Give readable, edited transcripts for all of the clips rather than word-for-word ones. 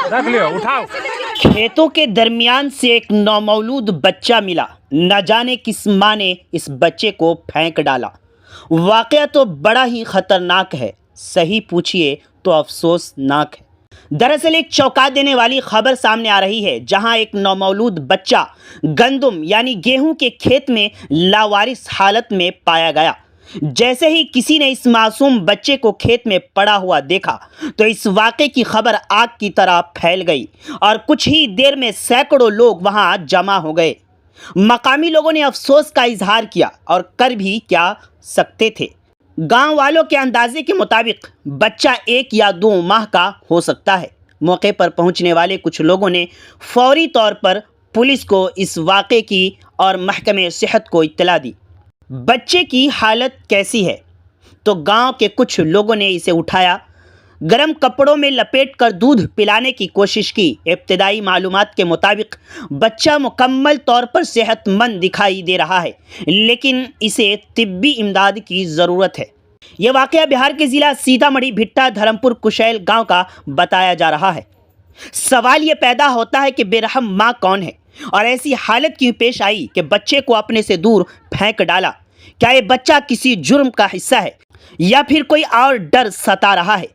रख लियो, उठाओ। खेतों के दरमियान से एक नौमौलूद बच्चा मिला। न जाने किस माँ ने इस बच्चे को फेंक डाला। वाकया तो बड़ा ही खतरनाक है, सही पूछिए तो अफसोसनाक है। दरअसल एक चौंका देने वाली खबर सामने आ रही है, जहां एक नौमौलूद बच्चा गंदम यानी गेहूं के खेत में लावारिस हालत में पाया गया। जैसे ही किसी ने इस मासूम बच्चे को खेत में पड़ा हुआ देखा तो इस वाक़े की खबर आग की तरह फैल गई और कुछ ही देर में सैकड़ों लोग वहां जमा हो गए। मकामी लोगों ने अफसोस का इजहार किया और कर भी क्या सकते थे। गांव वालों के अंदाजे के मुताबिक बच्चा 1 या 2 माह का हो सकता है। मौके पर पहुंचने वाले कुछ लोगों ने फौरी तौर पर पुलिस को इस वाक़े की और महकमे सेहत को इत्तला दी। बच्चे की हालत कैसी है तो गांव के कुछ लोगों ने इसे उठाया, गर्म कपड़ों में लपेटकर दूध पिलाने की कोशिश की। इब्तिदाई मालूमात के मुताबिक बच्चा मुकम्मल तौर पर सेहतमंद दिखाई दे रहा है, लेकिन इसे तिब्बी इमदाद की ज़रूरत है। यह वाक़या बिहार के ज़िला सीतामढ़ी भिट्टा धर्मपुर कुशैल गांव का बताया जा रहा है। सवाल ये पैदा होता है कि बेरहम माँ कौन है और ऐसी हालत क्यों पेश आई कि बच्चे को अपने से दूर फेंक डाला। क्या ये बच्चा किसी जुर्म का हिस्सा है या फिर कोई और डर सता रहा है?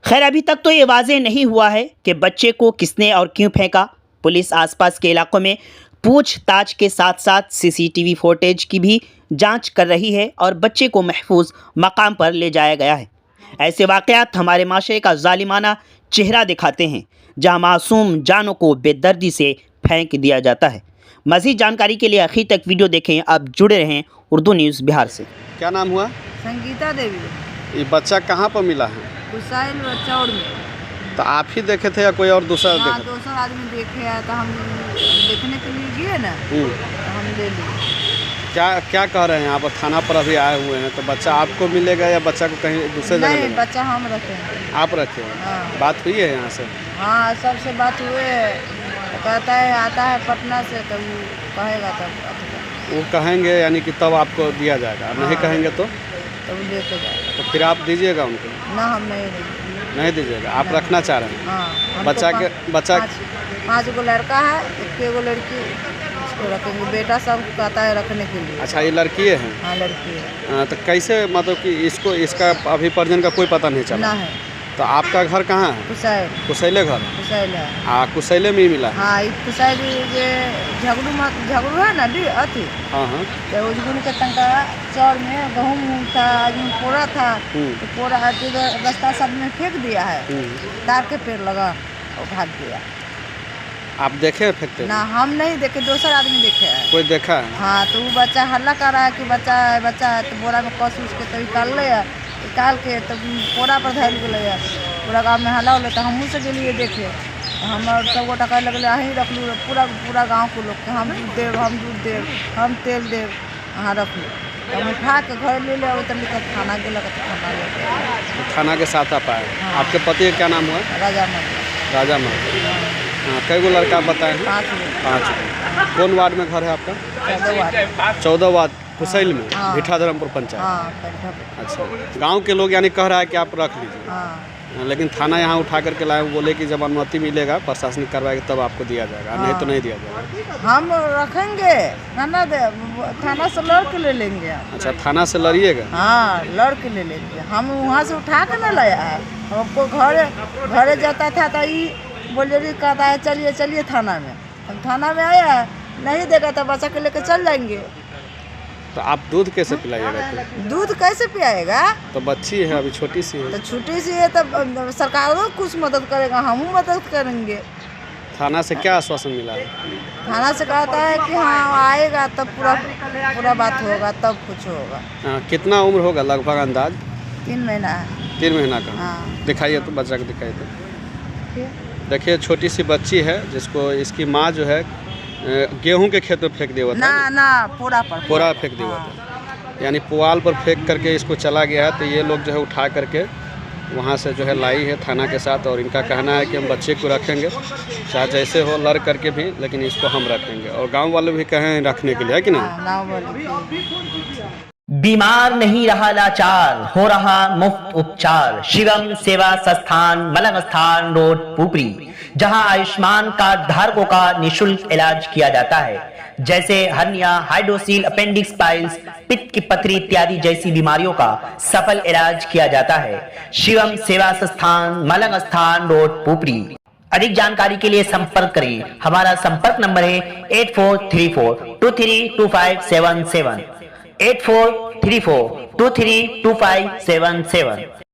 खैर, अभी तक तो ये वाज़ेह नहीं हुआ है कि बच्चे को किसने और क्यों फेंका। पुलिस आसपास के इलाकों में पूछताछ के साथ साथ सीसीटीवी फुटेज की भी जांच कर रही है और बच्चे को महफूज मकाम पर ले जाया गया है। ऐसे वाक़यात हमारे माशरे का ज़ालिमाना चेहरा दिखाते हैं, जहां मासूम जानों को बेदर्दी से फेंक दिया जाता है। मज़ीद जानकारी के लिए आखिर तक वीडियो देखें। आप जुड़े रहें उर्दू न्यूज़ बिहार से। क्या नाम हुआ? संगीता देवी। ये बच्चा कहाँ पर मिला है? कुसाइल चौड़ में। तो आप ही देखे थे या कोई और दूसरा हाँ, देखे? दूसरा आदमी देखे आया तो हम देखने के लिए गए ना, तो हम ले लिए। क्या कह रहे हैं आप? थाना पर अभी आए हुए हैं, तो बच्चा आपको मिलेगा या बच्चा को कहीं दूसरे जगह नहीं, मिलेगा? बच्चा हम रखे हैं। आप रखे हैं? हाँ। बात हुई है यहाँ से? हाँ, सबसे बात हुए तो कहता है आता है पटना से, तो वो कहेगा तब वो कहेंगे यानी कि तब आपको दिया जाएगा, नहीं हाँ। कहेंगे तो वो लेके जाएगा। तो फिर आप दीजिएगा उनको? ना, हम नहीं दीजिएगा, आप रखना चाह रहे हैं? हाँ, बच्चा 5 गो लड़का है, 1 गो लड़की, उसको रखेंगे। बेटा सब कहता है रखने के लिए। अच्छा, ये लड़की है? हाँ, लड़की है। तो कैसे, मतलब कि इसका अभी परिजन का कोई पता नहीं चला? ना है। तो आपका घर कहाँ है? कुसाइल। कुशैले घर? कुसाइल है। कुशैले में ही मिला है? हाँ, कुसाइल ये झगड़ू है ना दी अथी। हाँ हाँ। तो उजगुन के तंका चौर में गहूम था, आदमी पोड़ा था, तो पोड़ा रास्ता सब में फेंक दिया है। तार के पेड़ लगा और भाग गया। आप देखे फेंकते? ना, हम नहीं देखे, दूसरा आदमी देखे है। कोई देखा है? हाँ, तो वो बच्चा हल्ला कर रहा है कि बच्चा है, तो बोरा में कस उसके तो निकाल के तो पोड़ा पर धैल गए। पूरा गाँव में हल्ला होले तो हम से गेलिए देखे। हम सब गोटा कहे लगल अहीं रख लू, पूरा गाँव को लोग के हम दूध देव, हम दूध देव, हम तेल देव, अहाँ रख लू। हम उठा के घर ले ले तो थाना गेल, तो थाना ले थाना के साथ आप आए? हाँ। आपके पति का क्या नाम हुआ? राजा महतो। राजा महतो। हाँ, कई गो लड़का बताए हैं? 5 कौन वार्ड में घर है आपका? 14 वार्ड कुशैल में। हाँ। भिट्टा धर्मपुर पंचायत। हाँ, अच्छा, गांव के लोग यानी कह रहा है कि आप रख लीजिए। हाँ। लेकिन थाना यहाँ उठा करके लाए, वो बोले कि जब अनुमति मिलेगा प्रशासनिक कार्रवाई तब आपको दिया जाएगा। हाँ। नहीं तो नहीं दिया जाएगा। हम रखेंगे ना, थाना से लड़ के ले लेंगे। अच्छा, थाना से लड़िएगा? हाँ, लड़ के ले लेंगे। हम वहाँ से उठा के ना लाया है। हमको घरे जाता था तो ये बोलेरी कहता है चलिए थाना में। हम थाना में आया है, नहीं देगा तो बच्चा के लेकर चल जाएंगे। तो आप दूध कैसे पिलाइएगा? दूध कैसे पिलाएगा? तो बच्ची है, अभी छोटी सी है। तो छोटी सी है तो सरकार कुछ मदद करेगा, हम मदद करेंगे। थाना से क्या आश्वासन मिला है? थाना से कहता है कि हाँ आएगा तब पूरा बात होगा, तब कुछ होगा। कितना उम्र होगा लगभग अंदाज? 3 महीना है। 3 महीना का? हाँ। दिखाइए तो, बच्चा को दिखाइए तो। देखिए, छोटी सी बच्ची है जिसको इसकी माँ जो है गेहूं के खेत में फेंक दिया हुआ था। ना, पूरा फेंक दिया हुआ था, यानी पुआल पर फेंक करके इसको चला गया है। तो ये लोग जो है उठा करके वहाँ से जो है लाई है थाना के साथ, और इनका कहना है कि हम बच्चे को रखेंगे चाहे जैसे हो, लड़ करके भी, लेकिन इसको हम रखेंगे। और गांव वाले भी कहें रखने के लिए, है कि नहीं? गाँव वाले बीमार नहीं रहा लाचार, हो रहा मुफ्त उपचार। शिवम सेवा संस्थान, मलंग स्थान रोड, पुपरी, जहां आयुष्मान कार्ड धारकों का निशुल्क इलाज किया जाता है, जैसे हर्निया, हाइड्रोसील, अपेंडिक्स, पाइल्स, पित्त की पथरी इत्यादि जैसी बीमारियों का सफल इलाज किया जाता है। शिवम सेवा संस्थान, मलंग स्थान रोड, पुपरी। अधिक जानकारी के लिए संपर्क करें। हमारा संपर्क नंबर है 8434232577, 8434232577।